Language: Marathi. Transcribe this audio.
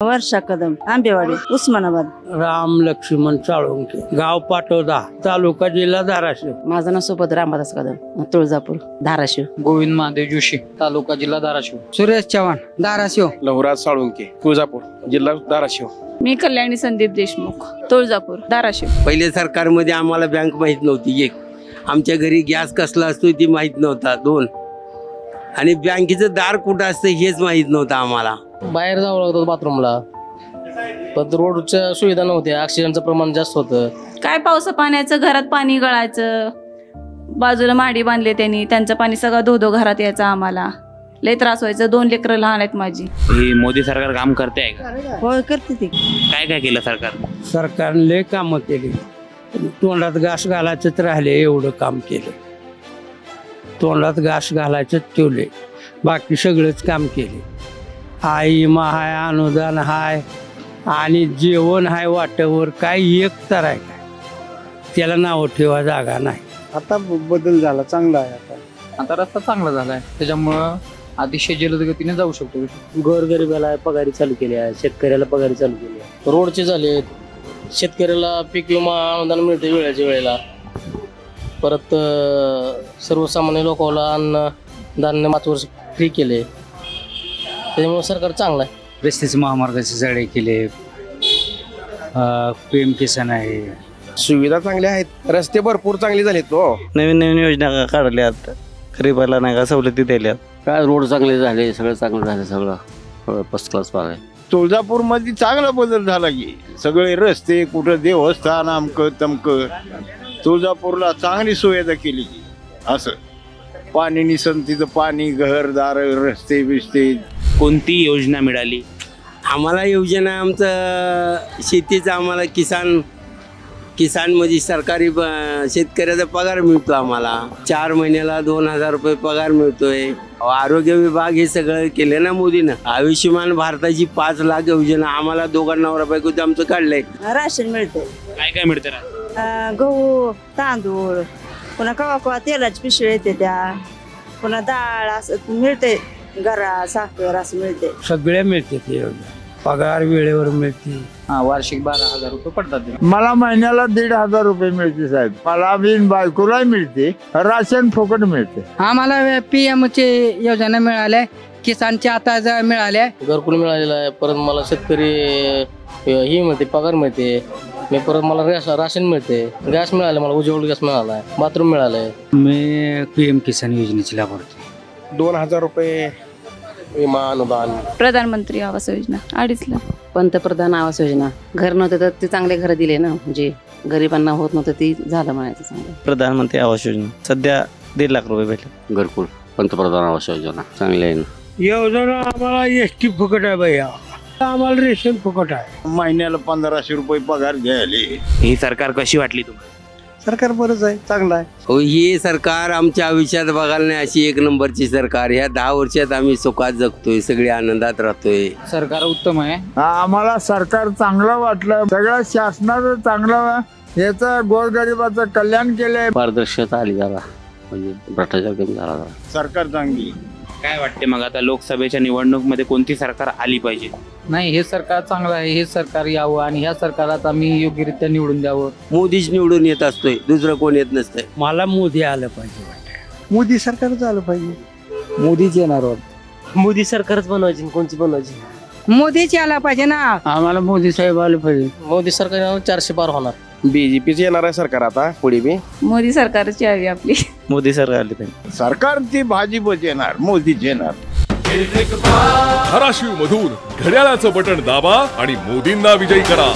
वर्षा कदम, आंबेवाडी, उस्मानाबाद. राम लक्ष्मण चाळुंके, गाव पाटोदा, तालुका जिल्हा धाराशिव. माझं नाव सुभद्रा रामदास कदम, तुळजापूर, धाराशिव. गोविंद महादेव जोशी, तालुका जिल्हा धाराशिव. सुरेश चव्हाण, धाराशिव. लवराज साळुंके, तुळजापूर, जिल्हा धाराशिव. मी कल्याणी संदीप देशमुख, तुळजापूर, धाराशिव. पहिले सरकारमध्ये आम्हाला बँक माहित नव्हती. एक आमच्या घरी गॅस कसला असतो ती माहित नव्हता. 2 आणि बँकेचं दार कुठं असतं हेच माहित नव्हतं आम्हाला. बाहेर जावं लागतं बाथरूमला, पण रोडच्या सुविधा नव्हत्या, ऍक्सिडेंटचं प्रमाण जास्त होतं. काय पावसा पाण्याचं, घरात पाणी गळायचं, बाजूला माडी बांधले त्यांनी, त्यांचं पाणी सगळं धोधो घरात यायचं. आम्हाला लय त्रास व्हायचं. 2 लेकरं लहान आहेत माझी. हे मोदी सरकार काम करते आहे का? होय, करते ती. काय काय केलं सरकार? सरकारने लय कामं केली. तोंडात घास घालायचंच राहिले एवढं काम केलं. तोंडात घास घालायचंच ठेवले, बाकी सगळंच काम केले. आई हाय, अनुदान हाय आणि जेवण हाय वाट्यावर. काय एक तर आहे काय त्याला नाव ठेवा जागा नाही. आता बदल झाला, चांगला आहे. आता रस्ता चांगला झालाय, त्याच्यामुळं अतिशय जलद गतीने जाऊ शकतो. गोरगरिबाला पगारी चालू केली आहे, शेतकऱ्याला पगारी चालू केली आहे. रोडचे झाले, शेतकऱ्याला पीक विमा अनुदान मिळते वेळेच्या वेळेला. परत सर्वसामान्य लोकांना अन्न धान्य 5 वर्ष फ्री केले, त्याच्यामुळे सरकार चांगलं आहे. रस्त्याचे महामार्गाचे सगळे केले, PM किसान आहे. सुविधा चांगल्या आहेत, रस्ते भरपूर चांगले झालेत. नवीन नवीन योजना काढल्यात, गरीबाला नाही का सवलती दिल्यात. काय रोड चांगले झाले, सगळं चांगलं झालं, सगळं फर्स्ट क्लास भाग आहे. तुळजापूर मध्ये चांगला बदल झाला की सगळे रस्ते, कुठं देवस्थान, अमकं तमकं. तुळजापूरला चांगली सुविधा केली की असं पाणी निसंतीचं पाणी, घरदार, रस्ते बिस्ते. कोणती योजना मिळाली आम्हाला? योजना आमचं शेतीचं, आम्हाला किसान मध्ये सरकारी शेतकऱ्याचा पगार मिळतो. आम्हाला 4 महिन्याला 2000 रुपये पगार मिळतोय. आरोग्य विभाग हे सगळं केलं ना मोदीनं. आयुष्यमान भारताची 5 लाख योजना आम्हाला दोघांना नवरा बायकोचं आमचं काढलंय. राशन मिळते. काय काय मिळतं? गहू, तांदूळ, पुन्हा कवा तेलाची पिशवी येते, त्या पुन्हा डाळ असं मिळते. गरा, साखर असं मिळते. सगळे मिळते ते योजना. पगार वेळेवर मिळते. वार्षिक 12,000 रुपये पडतात. मला महिन्याला 1,500 रुपये मिळते साहेब. मला बिन बायकोला मिळते, राशन फुकट मिळते. आम्हाला PM ची योजना मिळाल्या, किसानची आता मिळाल्या, घरकुल मिळालेलं आहे. परत मला शेतकरी ही मिळते, पगार मिळते. मी परत मला राशन मिळते, गॅस मिळाला, मला उज्ज्वल गॅस मिळालाय, बाथरूम मिळालंय. मी PM किसान योजनेची लाभार्थी. 2000 रुपये विमा अनुदान. प्रधानमंत्री आवास योजना 2.5 लाख. पंतप्रधान आवास योजना, घर नव्हते तर ते चांगले घर दिले ना, म्हणजे गरिबांना होत नव्हतं ते झालं म्हणायचं चांगलं. प्रधानमंत्री आवास योजना सध्या 1.5 लाख रुपये भेटले. घरकुल, पंतप्रधान आवास योजना चांगली आहे ना. योजना आम्हाला ST फुकट आहे भैया, आम्हाला रेशन फुकट आहे. महिन्याला 1500 रुपये पगार घ्यायले. ही सरकार कशी वाटली तुम्हाला? सरकार बरंच आहे, चांगलं आहे. हो, ही सरकार आमच्या आयुष्यात बघायला नाही अशी 1 नंबरची सरकार. ह्या 10 वर्षात आम्ही सुखात जगतोय, सगळे आनंदात राहतोय. सरकार उत्तम आहे. आम्हाला सरकार चांगलं वाटलं. सगळ्या शासनाचं चांगलं, याचं गोरगरिबाचं कल्याण केलंय. पारदर्शकता आली जरा, म्हणजे भ्रष्टाचार कमी झाला. सरकार चांगली. काय वाटते मग आता लोकसभेच्या निवडणूक मध्ये कोणती सरकार आली पाहिजे? नाही, हे सरकार चांगलं आहे, हे सरकार यावं आणि ह्या सरकारात आम्ही योग्यरित्या निवडून द्यावं. मोदीच निवडून येत असतोय, दुसरं कोण येत नसतंय. मला मोदी आलं पाहिजे. मोदी सरकारच आलं पाहिजे. मोदीच येणार वाटतं. मोदी सरकारच बनवायची, कोणची बनवायची? मोदीच यायला पाहिजे ना. आम्हाला मोदी साहेब आले पाहिजे. मोदी सरकार 400 पार होणार. BJPच येणार आहे सरकार आता पुढे बी. मोदी सरकारची यावी आपली. मोदी सरकार आले पाहिजे. सरकार ती भाजीपच येणार, मोदीच येणार. धाराशिव मधून घड्याळाचं बटन दाबा आणि मोदींना विजयी करा.